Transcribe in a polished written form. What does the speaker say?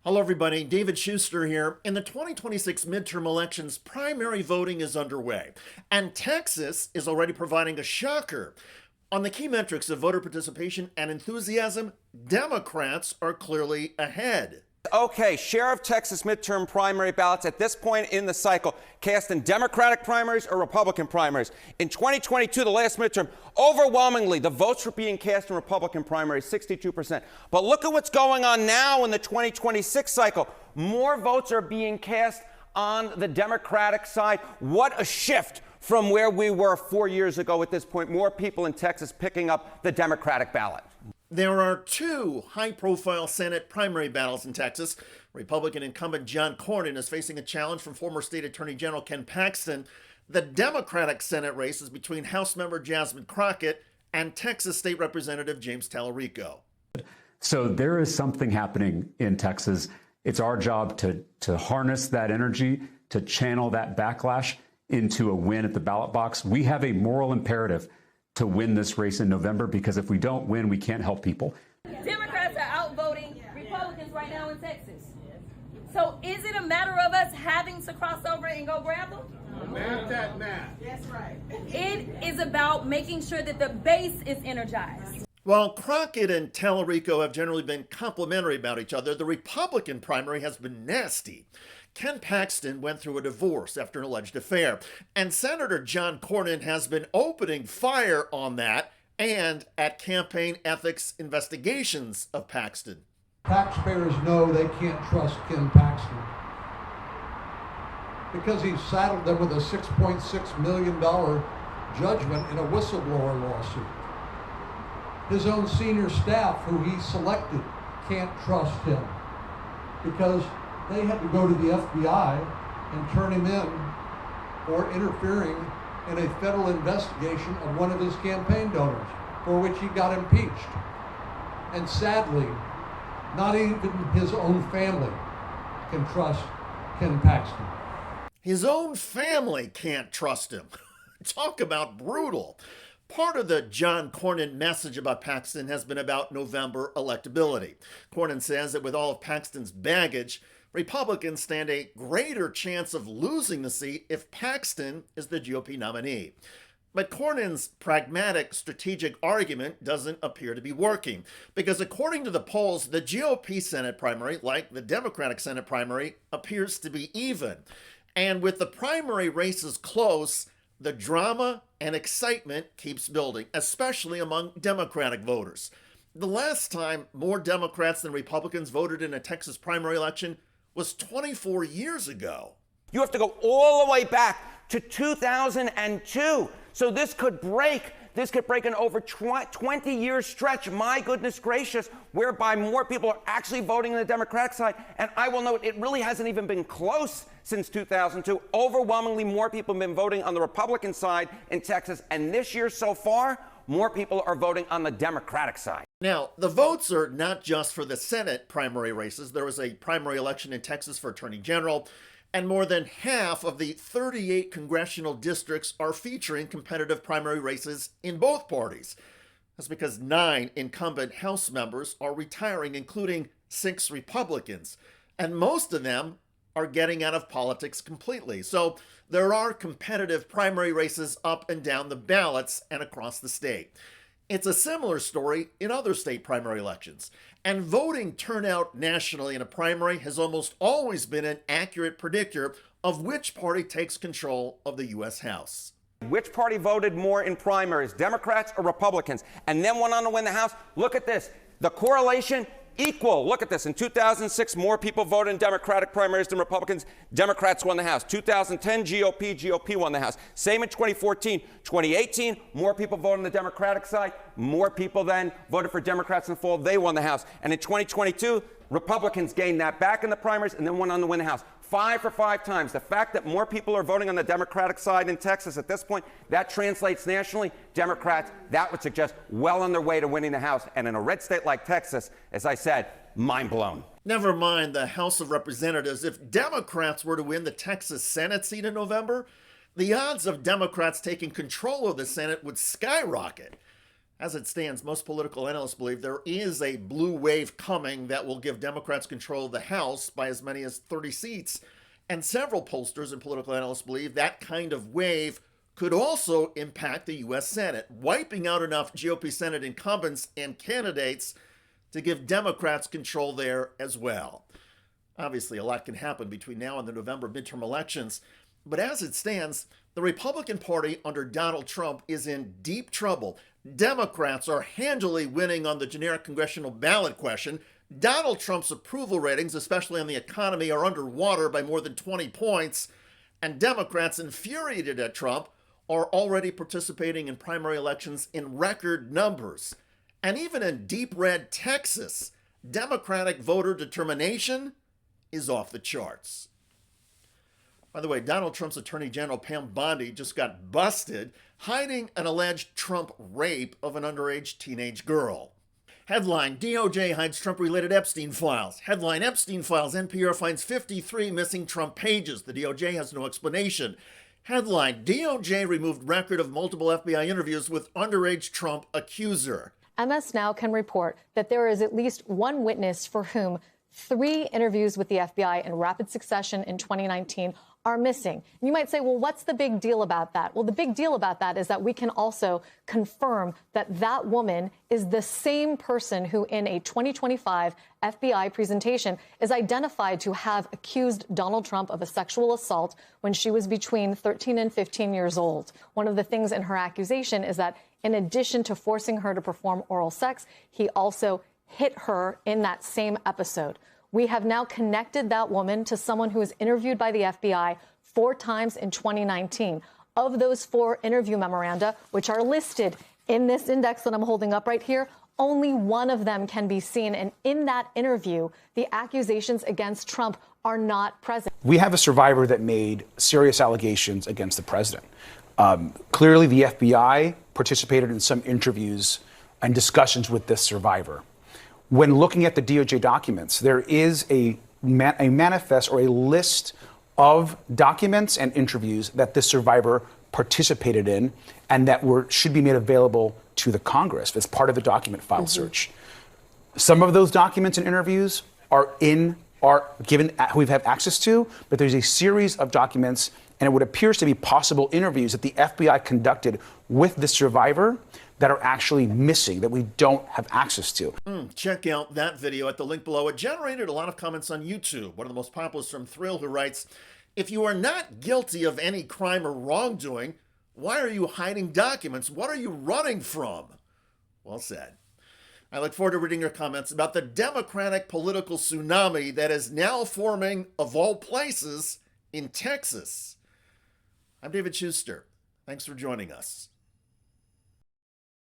Hello, everybody. David Shuster here. In the 2026 midterm elections, primary voting is underway, and Texas is already providing a shocker. On the key metrics of voter participation and enthusiasm, Democrats are clearly ahead. Okay, share of Texas midterm primary ballots at this point in the cycle cast in Democratic primaries or Republican primaries. In 2022, the last midterm, overwhelmingly, the votes were being cast in Republican primaries, 62%. But look at what's going on now in the 2026 cycle. More votes are being cast on the Democratic side. What a shift from where we were 4 years ago at this point. More people in Texas picking up the Democratic ballot. There are two high-profile Senate primary battles in Texas. Republican incumbent John Cornyn is facing a challenge from former state attorney general Ken Paxton. The Democratic Senate race is between House member Jasmine Crockett and Texas State Representative James Tallarico. So there is something happening in Texas. It's our job to harness that energy, to channel that backlash into a win at the ballot box. We have a moral imperative to win this race in November, because if we don't win, we can't help people. Democrats are outvoting Republicans right now in Texas. So is it a matter of us having to cross over and go grab them? Math that math. That's right. It is about making sure that the base is energized. While Crockett and Tallarico have generally been complimentary about each other, the Republican primary has been nasty. Ken Paxton went through a divorce after an alleged affair, and Senator John Cornyn has been opening fire on that and at campaign ethics investigations of Paxton. Taxpayers know they can't trust Ken Paxton because he saddled them with a $6.6 million judgment in a whistleblower lawsuit. His own senior staff, who he selected, can't trust him because they had to go to the FBI and turn him in for interfering in a federal investigation of one of his campaign donors, for which he got impeached. And sadly, not even his own family can trust Ken Paxton. His own family can't trust him. Talk about brutal. Part of the John Cornyn message about Paxton has been about November electability. Cornyn says that with all of Paxton's baggage, Republicans stand a greater chance of losing the seat if Paxton is the GOP nominee. But Cornyn's pragmatic, strategic argument doesn't appear to be working, because according to the polls, the GOP Senate primary, like the Democratic Senate primary, appears to be even. And with the primary races close, the drama and excitement keeps building, especially among Democratic voters. The last time more Democrats than Republicans voted in a Texas primary election was 24 years ago. You have to go all the way back to 2002. So this could break an over 20-year stretch, my goodness gracious, whereby more people are actually voting on the Democratic side. And I will note, it really hasn't even been close since 2002. Overwhelmingly more people have been voting on the Republican side in Texas. And this year so far, more people are voting on the Democratic side. Now, the votes are not just for the Senate primary races. There was a primary election in Texas for Attorney General, and more than half of the 38 congressional districts are featuring competitive primary races in both parties. That's because 9 incumbent House members are retiring, including 6 Republicans, and most of them are getting out of politics completely. So there are competitive primary races up and down the ballots and across the state. It's a similar story in other state primary elections. And voting turnout nationally in a primary has almost always been an accurate predictor of which party takes control of the U.S. House. Which party voted more in primaries, Democrats or Republicans, and then went on to win the House? Look at this. The correlation equal. Look at this. In 2006, more people voted in Democratic primaries than Republicans. Democrats won the House. 2010, GOP won the House. Same in 2014. 2018, more people voted on the Democratic side. More people then voted for Democrats in the fall. They won the House. And in 2022, Republicans gained that back in the primaries and then went on to win the House. 5 for 5 times. The fact that more people are voting on the Democratic side in Texas at this point, that translates nationally. Democrats, that would suggest well on their way to winning the House. And in a red state like Texas, as I said, mind blown. Never mind the House of Representatives. If Democrats were to win the Texas Senate seat in November, the odds of Democrats taking control of the Senate would skyrocket. As it stands, most political analysts believe there is a blue wave coming that will give Democrats control of the House by as many as 30 seats. And several pollsters and political analysts believe that kind of wave could also impact the U.S. Senate, wiping out enough GOP Senate incumbents and candidates to give Democrats control there as well. Obviously, a lot can happen between now and the November midterm elections, but as it stands, the Republican Party under Donald Trump is in deep trouble. Democrats are handily winning on the generic congressional ballot question. Donald Trump's approval ratings, especially on the economy, are underwater by more than 20 points, and Democrats infuriated at Trump are already participating in primary elections in record numbers. And even in deep red Texas, Democratic voter determination is off the charts. By the way, Donald Trump's Attorney General Pam Bondi just got busted hiding an alleged Trump rape of an underage teenage girl. Headline, DOJ hides Trump-related Epstein files. Headline, Epstein files, NPR finds 53 missing Trump pages. The DOJ has no explanation. Headline, DOJ removed record of multiple FBI interviews with underage Trump accuser. MS Now can report that there is at least one witness for whom 3 interviews with the FBI in rapid succession in 2019 are missing. You might say, well, what's the big deal about that? Well, the big deal about that is that we can also confirm that that woman is the same person who in a 2025 FBI presentation is identified to have accused Donald Trump of a sexual assault when she was between 13 and 15 years old. One of the things in her accusation is that in addition to forcing her to perform oral sex, he also hit her in that same episode. We have now connected that woman to someone who was interviewed by the FBI 4 times in 2019. Of those 4 interview memoranda, which are listed in this index that I'm holding up right here, only one of them can be seen. And in that interview, the accusations against Trump are not present. We have a survivor that made serious allegations against the president. Clearly, the FBI participated in some interviews and discussions with this survivor. When looking at the DOJ documents, there is a manifest or a list of documents and interviews that this survivor participated in and that should be made available to the Congress as part of the document file search. Some of those documents and interviews we've had access to, but there's a series of documents and what appears to be possible interviews that the FBI conducted with the survivor that are actually missing, that we don't have access to. Check out that video at the link below. It generated a lot of comments on YouTube. One of the most popular is from Thrill, who writes, if you are not guilty of any crime or wrongdoing, why are you hiding documents? What are you running from? Well said. I look forward to reading your comments about the Democratic political tsunami that is now forming, of all places, in Texas. I'm David Shuster. Thanks for joining us.